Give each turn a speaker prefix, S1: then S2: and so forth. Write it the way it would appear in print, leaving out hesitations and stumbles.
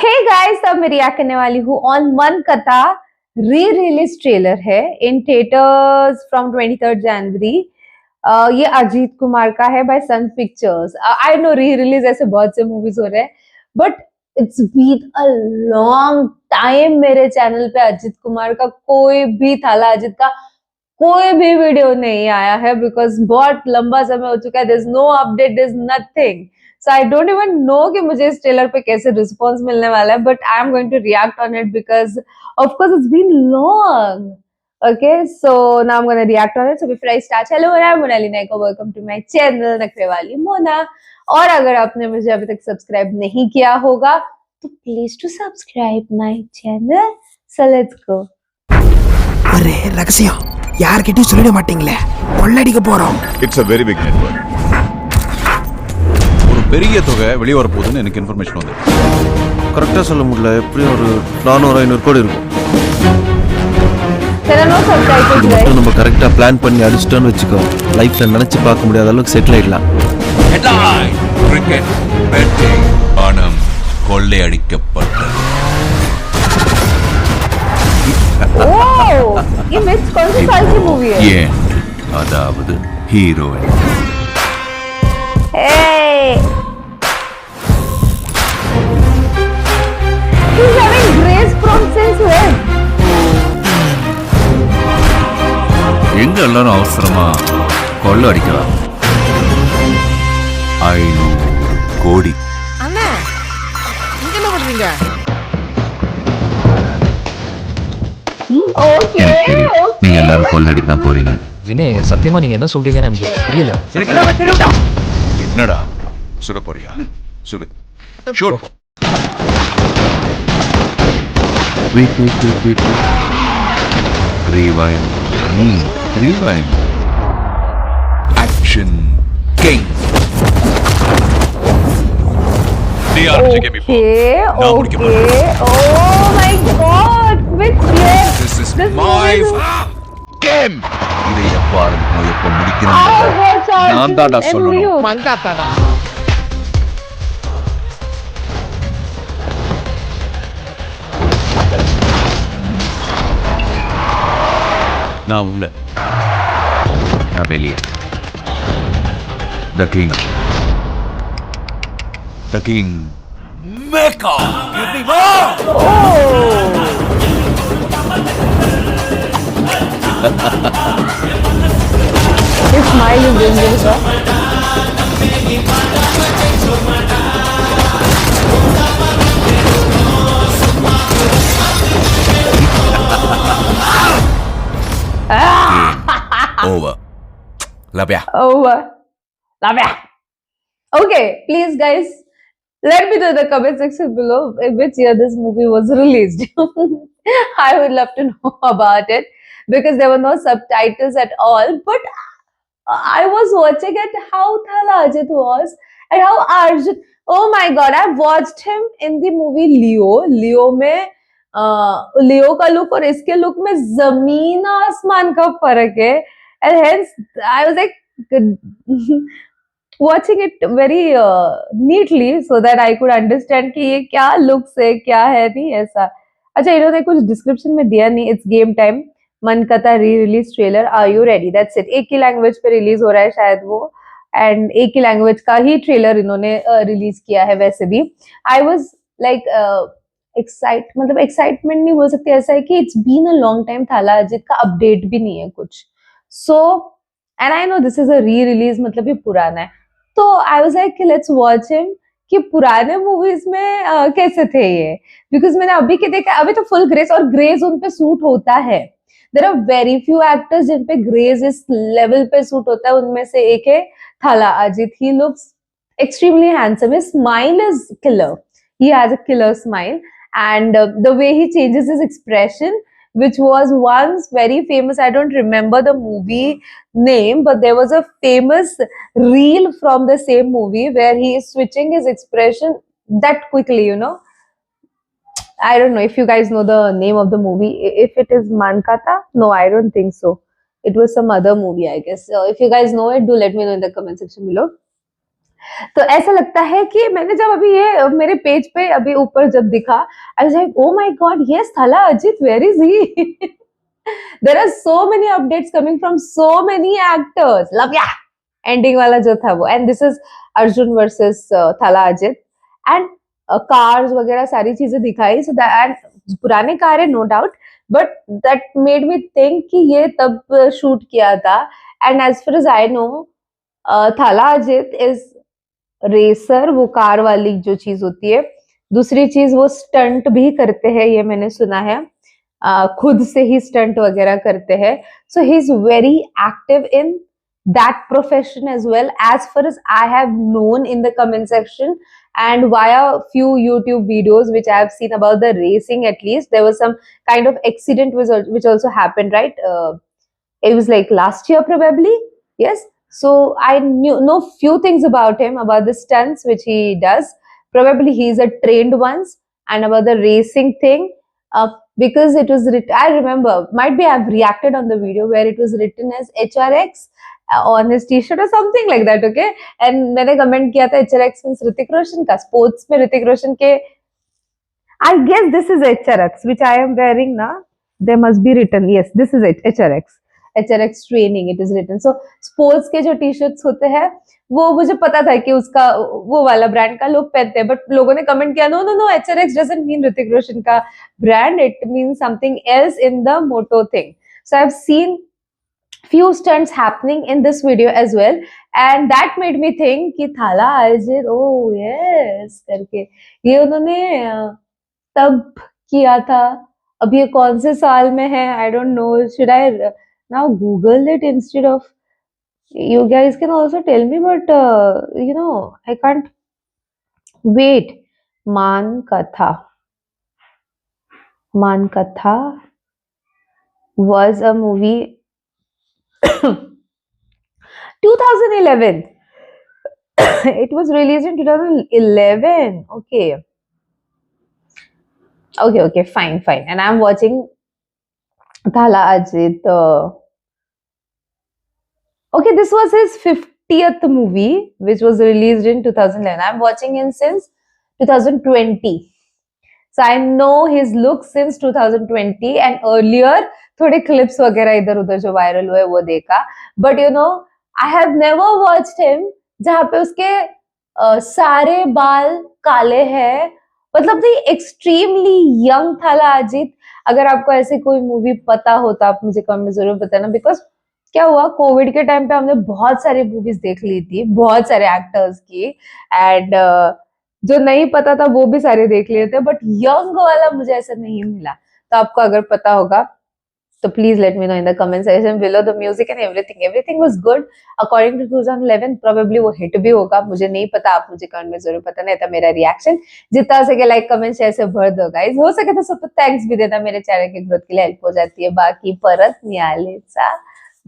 S1: Hey guys, अब मैं react करने वाली हूँ ऑन मन कथा री रिलीज ट्रेलर है इन थिएटर्स फ्रॉम 23 जनवरी। ये अजीत कुमार का है by Sun Pictures. I know re release ऐसे बहुत से मूवीज हो रहे हैं, but it's been a long time मेरे चैनल पे अजीत कुमार का कोई भी थाला अजीत का कोई भी वीडियो नहीं आया है, बिकॉज बहुत लंबा समय हो चुका है। There is no update, there is nothing. So I don't even know कि मुझे इस ट्रेलर पे कैसे रिस्पॉन्स मिलने वाला है, but I am going to react on it because of course it's been long. Okay, so now I'm gonna react on it. So before I start, hello, I'm Monali Naiko. Welcome to my channel नखरे वाली मोना. और अगर आपने मुझे अभी तक subscribe नहीं किया होगा तो please to subscribe my channel. So let's go.
S2: அரே ரகசியம் யார்கிட்டயும் சொல்லிட மாட்டீங்களே, கொள்ளடிக்க போறோம்.
S3: It's a very big network. ஒரு பெரிய தொகை வெளியே வர போகுதுன்னு எனக்கு இன்ஃபர்மேஷன் வந்து.
S4: கரெக்டாக சொல்ல முடியல, எப்படியும் ஒரு 400-500 கோடி இருக்கும். மட்டும் நம்ம கரெக்டாக பிளான் பண்ணி அடிச்சிட்டோன்னு வச்சுக்கோ, லைஃப்ல நினைச்சு பார்க்க முடியாத அளவுக்கு செட்டில் ஆயிடலாம்.
S3: கிரிக்கெட் பேட்டிங் பணம் கொள்ளையடிக்கப்பட்டது.
S1: ये मिक्स कौन सी साल की मूवी है?
S3: ये अदावद heroine.
S1: Hey, he's having grace from since when?
S3: எங்க எல்லாரும் அவசரமா கொள்ளை அடிக்கலாம். 500 கோடி.
S2: அண்ணா இங்க என்ன பண்றீங்க?
S1: Okay,
S3: நீங்க எல்லாரும் கொள்ளை அடிக்க தான் போறீங்க.
S5: வினய், சத்தியமா நீங்க என்ன சொல்றீங்கன்னு எனக்கு புரியல.
S3: என்னடா சுட போறியா? சுடு. Shoot. Wait. Rewind. Rewind. Action King.
S1: okay. Oh my God, which year?
S3: This is
S1: This
S3: my
S1: movie
S3: game. இதை எப்ப ஆரம்பிக்கணும், எப்ப
S1: I
S3: முடிக்கணும்
S1: watched all
S3: நான் தான்டா
S1: and
S3: சொல்லணும்.
S1: you.
S2: மங்காத்தாடா.
S3: நான் உள்ள, நான் வெளியே. The King. The King. Mecca.
S1: His smile is dangerous, huh?
S3: Over. Love ya.
S1: Over. Love ya. Okay, please guys, let me know in the comment section below in which year this movie was released. I would love to know about it because there were no subtitles at all. But I was watching it how Thala Ajit was and how Arjun. Oh my God, I've watched him in the movie Leo. Leo में लियो का look और इसके look में जमीन आसमान का फर्क है. And hence I was like watching it very neatly so that I could understand कि ये क्या looks है, क्या है, नहीं ऐसा. अच्छा, इन्होंने कुछ डिस्क्रिप्शन में दिया नहीं. It's game time, Mankatha re release trailer, are you ready, that's it. एक ही लैंग्वेज पे रिलीज हो रहा है शायद वो, एंड एक ही लैंग्वेज का ही ट्रेलर इन्होंने रिलीज किया है. वैसे भी आई वाज लाइक मतलब एक्साइटमेंट नहीं बोल सकते, ऐसा है कि it's been a long time Thala Ajith का अपडेट भी नहीं है कुछ. So and I know this is a re release, मतलब ये पुराना है. तो I was like let's watch him कि पुराने मूवीज में कैसे थे ये, बिकॉज मैंने अभी के देखा, अभी तो फुल ग्रेस, और ग्रेस उन पे सूट होता है. There are very few actors जिन पे ग्रेस इस लेवल पे सूट होता है. उनमें से एक है थाला Ajit. He looks extremely handsome. His smile is killer. He has a killer smile, and the way he changes his expression, which was once very famous. I don't remember the movie name, but there was a famous reel from the same movie where he is switching his expression that quickly, you know. I don't know if you guys know the name of the movie. If it is Mankata, no, I don't think so. It was some other movie, I guess. So if you guys know it, do let me know in the comment section below. तो ऐसा लगता है कि मैंने जब अभी ये मेरे पेज पे अभी ऊपर जब दिखा, I was like oh my God yes Thala Ajith where is he. There are so many updates coming from so many actors. Love या एंडिंग वाला जो था वो, and this is Arjun versus Thala Ajith, and cars वगैरह सारी चीजें दिखाई. सो दैट पुराने कार है no doubt, but that made me think कि ये तब शूट किया था. And as far as I no थाला अजित इज रेसर, वो कार वाली जो चीज होती है. दूसरी चीज वो स्टंट भी करते हैं, ये मैंने सुना है. खुद से ही स्टंट वगैरह करते हैं. So he is very active in that profession as well, as far as I have known in the comment section and via few YouTube videos which I have seen about the racing. At least there was some kind of accident which also happened, right? It was like last year probably, yes. So I know few things about him, about the stunts which he does. Probably he is a trained ones. And about the racing thing, because it was I remember, might be I've reacted on the video where it was written as HRX on his t-shirt or something like that, okay? And मैंने comment किया था HRX means Hrithik Roshan का. Sports में ऋतिक रोशन के, I guess this is HRX which I am wearing now. There must be written, yes, this is it, HRX. HRX training it is written. So sports के जो T-shirts होते हैं वो मुझे पता था कि उसका वो वाला ब्रांड का लोग पहनते हैं, बट लोगों ने कमेंट किया no no no HRX doesn't mean Hrithik Roshan का brand, it means something else in the moto thing. So I've seen few stunts happening in this video as well, and that made me think कि थाला Ajit, oh yes करके ये उन्होंने तब किया था. अब ये कौन से साल में है, I don't know. Should I now Google it instead of, you guys can also tell me, but you know I can't wait. मान कथा was a movie 2011. It was released in 2011. Okay, fine. And I'm watching Thala Ajit. Okay, this was his 50th movie, which was released in 2011. I'm watching him since 2020. So I know his look since 2020, and earlier थोड़े clips वगैरह इधर उधर जो viral हुए वो देखा. But you know, I have never watched him जहाँ पे उसके सारे बाल काले हैं. मतलब the extremely young थाला अजित. अगर आपको ऐसे कोई मूवी पता हो तो आप मुझे कमेंट में जरूर बताना, बिकॉज क्या हुआ कोविड के टाइम पे हमने बहुत सारी मूवीज देख ली थी, बहुत सारे एक्टर्स की, एंड जो नहीं पता था वो भी सारे देख लिए थे, बट यंग वाला मुझे ऐसा नहीं मिला. तो आपको अगर पता होगा तो please let me know in the comment section below. The music and everything was good according to 2011. Probably वो हिट भी होगा, मुझे नहीं पता, आप मुझे कमेंट में जरूर पता. नहीं था मेरा रिएक्शन जितना हो सके लाइक कमेंट शेयर से भर दो गाइस. हो सके तो सब थैंक्स भी देना, मेरे चैनल के ग्रोथ के लिए हेल्प हो जाती है. बाकी परत न्यायालय